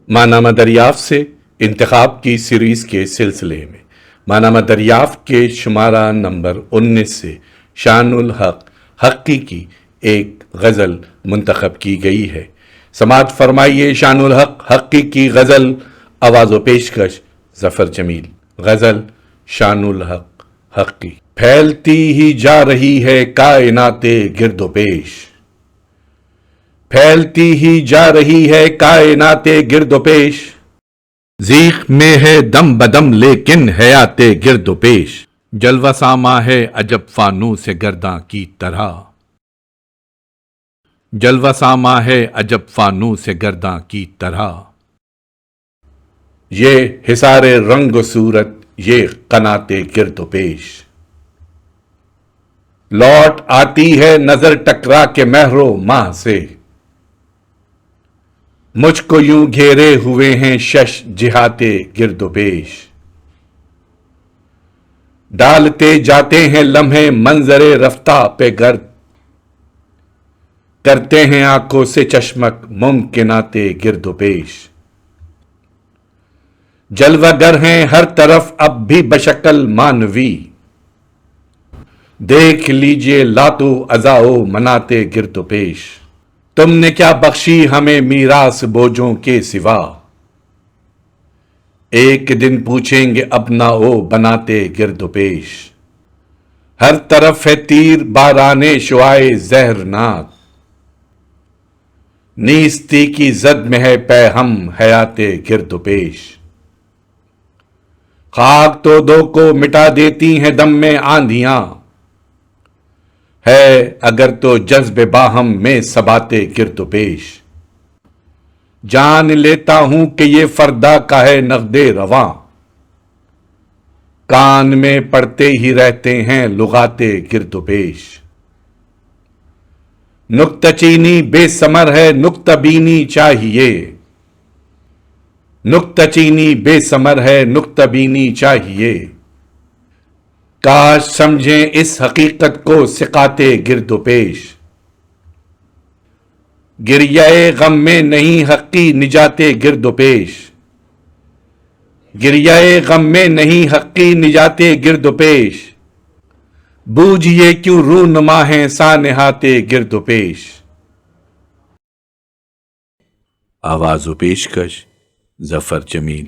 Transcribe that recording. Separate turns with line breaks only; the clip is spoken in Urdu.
ماہنامہ دریافت سے انتخاب کی سیریز کے سلسلے میں ماہنامہ دریافت کے شمارہ نمبر 19 سے شان الحق حقی کی ایک غزل منتخب کی گئی ہے۔ سماعت فرمائیے شان الحق حقی کی غزل، آواز و پیشکش ظفر جمیل۔ غزل شان الحق حقی۔ پھیلتی ہی جا رہی ہے کائنات گرد و پیش، پھیلتی ہی جا رہی ہے کائنات گرد و پیش، ذیق میں ہے دم بدم لیکن حیات گرد و پیش، جلوہ ساما ہے عجب فانوس گرداں کی طرح، جلوہ ساما ہے عجب فانوس گرداں کی طرح، یہ حصار رنگ و صورت، یہ قنات گرد و پیش، لوٹ آتی ہے نظر ٹکرا کے مہر و ماہ سے، مجھ کو یوں گھیرے ہوئے ہیں شش جہات گرد و پیش، ڈالتے جاتے ہیں لمحے منظر رفتہ پہ گرد، کرتے ہیں آنکھوں سے چشمک ممکنات گرد و پیش، جلوہ گر ہیں ہر طرف اب بھی بشکل مانوی، دیکھ لیجئے لاتو ازاؤ منات گرد و پیش، تم نے کیا بخشی ہمیں میراث بوجھوں کے سوا، ایک دن پوچھیں گے ابناؤ بناتے گرد و پیش، ہر طرف ہے تیر بارانے شعائے زہرناک، نیستی کی زد میں ہے پے ہم حیات گرد و پیش، خاک تو دو کو مٹا دیتی ہیں دم میں آندھیاں، ہے اگر تو جذب باہم میں ثبات گرد و پیش، جان لیتا ہوں کہ یہ فردا کا ہے نقد رواں، کان میں پڑتے ہی رہتے ہیں لغات گرد و پیش، نکتہ چینی بے ثمر ہے نکتہ بینی چاہیے، نکتہ چینی بے ثمر ہے نکتہ بینی چاہیے، کاش سمجھیں اس حقیقت کو ثقات گرد و پیش، گریہ غم میں نہیں حقی نجات گرد و پیش، گریہ غم میں نہیں حقی نجات گرد و پیش، بوجھئے کیوں رونما ہیں سانحات گرد و پیش۔ آواز و پیشکش ظفر جمیل۔